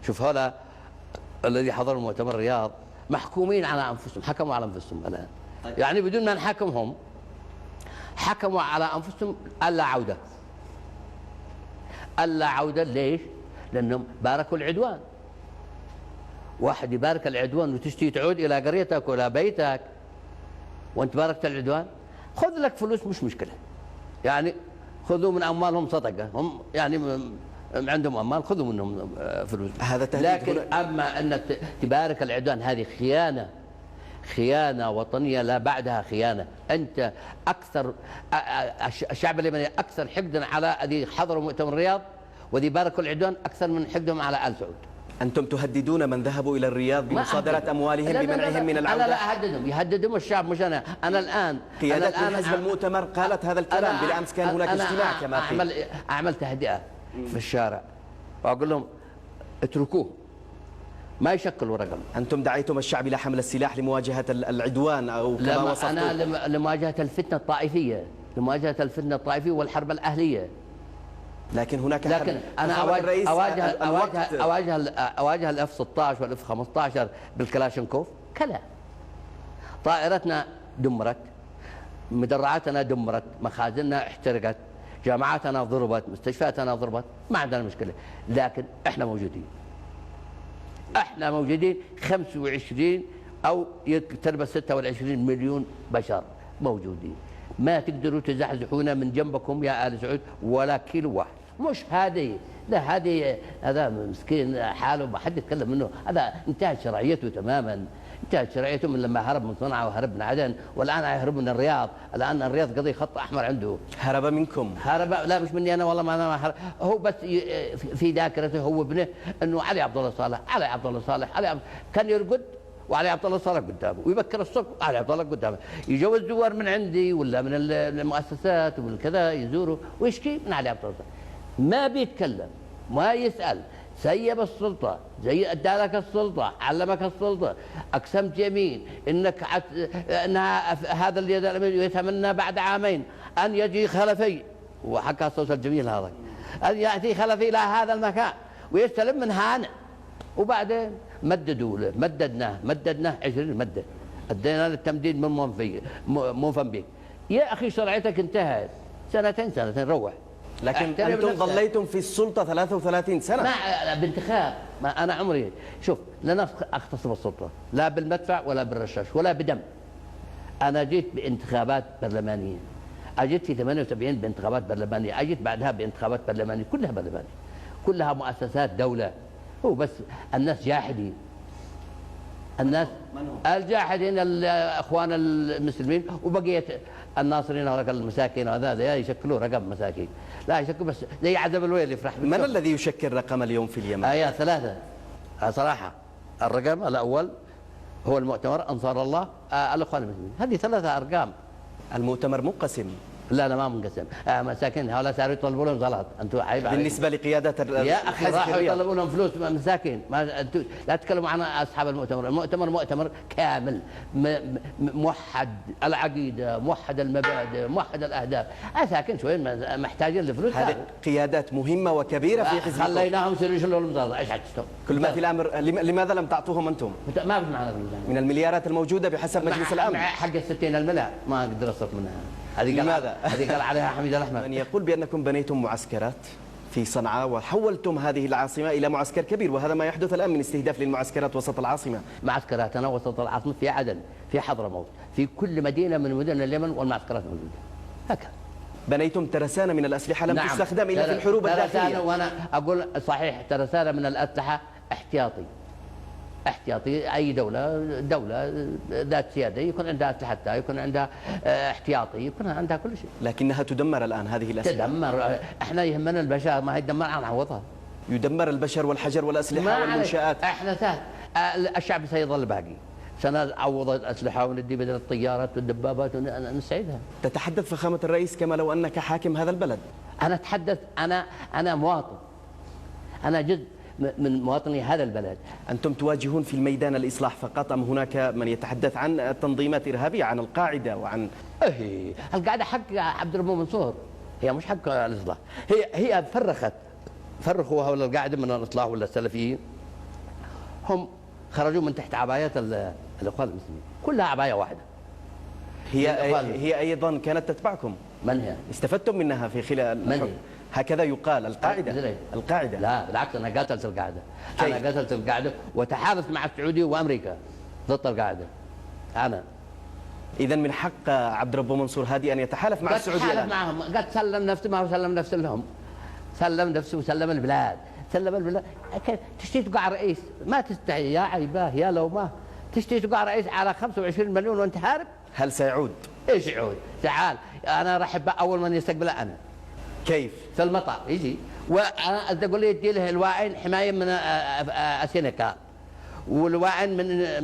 شوف هؤلاء الذي حضروا مؤتمر الرياض محكومين على انفسهم، حكموا على انفسهم الان، يعني بدون ما نحاكمهم حكموا على انفسهم الا عوده. الا عوده ليش؟ لانهم باركوا العدوان. واحد يبارك العدوان وتشتي تعود الى قريتك ولا بيتك وانت باركت العدوان، خذ لك فلوس مش مشكله، يعني خذوا من اموالهم صدقه، هم يعني عندهم اموال خذوا منهم فلوس، هذا تهديد. لكن اما انك تبارك العدوان هذه خيانه، خيانه وطنيه لا بعدها خيانه. انت اكثر الشعب اليمني اكثر حقدا على الذي حضروا مؤتمر الرياض والذي باركوا العدوان اكثر من حقدهم على ال سعود. أنتم تهددون من ذهبوا إلى الرياض بمصادرة أموالهم بمنعهم من العودة؟ أنا لا أهددهم، يهددهم الشعب مش أنا. أنا الآن قيادة حزب المؤتمر قالت هذا الكلام، بالأمس كان هناك اجتماع كما قيل. أعمل تهدئة في الشارع وأقول لهم اتركوه ما يشكلوا رقم. أنتم دعيتم الشعب إلى حمل السلاح لمواجهة العدوان أو كما وصفتم؟ أنا لمواجهة الفتنة الطائفية، لمواجهة الفتنة الطائفية والحرب الأهلية. لكن هناك لكن انا اواجه الاف 16 والاف 15 بالكلاشنكوف؟ كلا. طائرتنا دمرت، مدرعاتنا دمرت، مخازننا احترقت، جامعاتنا ضربت، مستشفياتنا ضربت، ما عندنا مشكله، لكن احنا موجودين. احنا موجودين 25 او يقترب 26 مليون بشر موجودين، ما تقدروا تزحزحونا من جنبكم يا آل سعود ولا كيلو واحد. مش هذه، لا هذه هذا مسكين حاله ما حد يتكلم منه، هذا انتهت شرعيته تماما، انتهت شرعيته من لما هرب من صنعاء وهرب من عدن، والان يهرب من الرياض، الان الرياض قضي خط احمر عنده. هرب منكم؟ هرب، لا مش مني انا والله، ما انا ما هرب، هو بس في ذاكرته هو ابنه انه علي عبد الله صالح، علي عبد الله صالح، كان يرقد وعلي عبد الله صالح قدامه، ويبكر الصبح علي عبد الله قدامه، يجوا الزوار من عندي ولا من المؤسسات ومن كذا يزوروا ويشكي من علي عبد الله صالح. ما بيتكلم، ما يسأل، سيب السلطة، زي ادالك السلطة، علمك السلطة، اقسمت يمين انك انها هذا اللي يتمنى بعد عامين ان يجي خلفي، وحكى الصوت الجميل هذا، ان ياتي خلفي الى هذا المكان ويستلم من هنا، وبعدين مددوا له، مددناه 20 مده، ادينا للتمديد من موفنبيك. يا اخي شرعيتك انتهت، سنتين روح. لكن انتم ظليتم في السلطه 33 سنه. ما بانتخاب، ما انا عمري، شوف لن اغتصب السلطه لا بالمدفع ولا بالرشاش ولا بدم. انا جيت بانتخابات برلمانيه، اجيت في 78 بانتخابات برلمانيه، اجيت بعدها بانتخابات برلمانيه، كلها برلمانيه، كلها مؤسسات دوله. هو بس الناس جاحدين، الناس الجاحدين الاخوان المسلمين وبقيه الناصرين ورقم المساكين، وهذا يشكلوا رقم مساكين، لا يشكلوا بس زي عذاب الويل يفرح. من الذي يشكل رقم اليوم في اليمن؟ يا ثلاثه صراحه، الرقم الاول هو المؤتمر انصار الله، الاخوان المسلمين، هذه ثلاثه ارقام. المؤتمر منقسم؟ لا ما منقسم، مساكين هؤلاء صاروا يطلبوا لهم زلط، انتم عيب عليكم. بالنسبه لقياده يا اخي راحوا يطلبوا لهم فلوس مساكين، ما انتم لا تتكلموا عن اصحاب المؤتمر، المؤتمر مؤتمر كامل موحد العقيده، موحد المبادئ، موحد الاهداف، مساكين شوي محتاجين لفلوس. هذه قيادات مهمه وكبيره في حزبكم، خليناهم يصيروا يشيلوا لهم زلط، ايش حتشتغل؟ كل ما في الامر، لماذا لم تعطوهم انتم؟ ما بسمع من المليارات الموجوده بحسب مجلس الامن حق 60 المليار ما اقدر اصرف منها. لماذا؟ هذه قال عليها حميد الأحمر. من يقول بأنكم بنيتم معسكرات في صنعاء وحولتم هذه العاصمة إلى معسكر كبير، وهذا ما يحدث الآن من استهداف للمعسكرات وسط العاصمة. معسكراتنا وسط العاصمة في عدن، في حضرموت، في كل مدينة من مدن اليمن والمعسكرات موجودة. هكذا. بنيتم ترسانة من الأسلحة لم تستخدم إلا في الحروب الداخلية. وأنا أقول صحيح ترسانة من الأسلحة احتياطي. اي دوله ذات سياده يكون عندها اسلحتها، يكون عندها احتياطي، يكون عندها كل شيء. لكنها تدمر الان هذه الاسلحه. تدمر، احنا يهمنا البشر، ما هي تدمر نعوضها. يدمر البشر والحجر والاسلحه والمنشات. احنا سهل، الشعب سيظل باقي، سنعوض الاسلحه وندي بدل الطيارات والدبابات ونسعدها. تتحدث فخامه الرئيس كما لو انك حاكم هذا البلد. انا اتحدث، انا مواطن، انا جزء من مواطني هذا البلد. أنتم تواجهون في الميدان الإصلاح فقط أم هناك من يتحدث عن تنظيمات إرهابية، عن القاعدة وعن القاعدة حق عبد الرب منصور، هي مش حق الإصلاح. هي فرخوا هؤلاء القاعدة من الإصلاح ولا السلفيين، هم خرجوا من تحت عبايات الاخوان المسلمين، كلها عبايه واحده. هي ايضا كانت تتبعكم. من هي؟ استفدتم منها في خلال من هي؟ هكذا يقال. القاعده. القاعده. لا بالعكس، انا قاتلت القاعده. انا قاتلت القاعده وتحالفت مع السعوديه وامريكا ضد القاعده. انا اذا من حق عبد ربه منصور هادي ان يتحالف مع السعوديه. تحالف معهم، قد سلم نفسه، ما هو سلم نفسه لهم، سلم نفسه وسلم البلاد، سلم البلاد. تشتي تقع رئيس، ما تستحي يا عيباه يا لو ما تشتي تقع رئيس على 25 مليون وانت هارب. هل سيعود؟ ايش يعود؟ تعال انا رحب اول من يستقبله انا. كيف؟ في المطار يجي، وانا اقول لي يدي له الواعين حمايه من السنغال، والواعين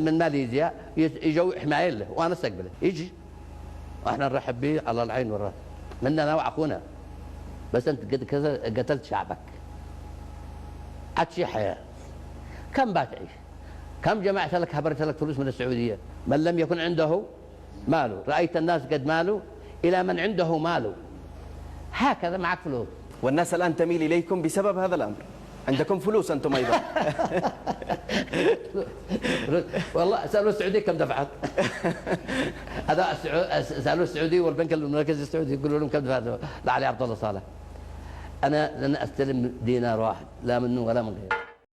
من ماليزيا يجوا حمايه له، وانا استقبله يجي، واحنا نرحب به على العين والراس، مننا واخونا. بس انت كذا قتلت شعبك، عاد شي حياه، كم بتعيش؟ كم جمعت لك هبرت لك فلوس من السعوديه؟ من لم يكن عنده ماله، رايت الناس قد ماله الى من عنده ماله. هكذا معك فلوس. والناس الان تميل اليكم بسبب هذا الامر. عندكم فلوس انتم ايضا. والله سالوا السعوديه كم دفعت. هذا سالوا السعوديه والبنك المركزي السعودي يقولوا لهم كم دفعت لعلي عبد الله صالح. انا لن استلم دينار واحد لا منه ولا من غيره.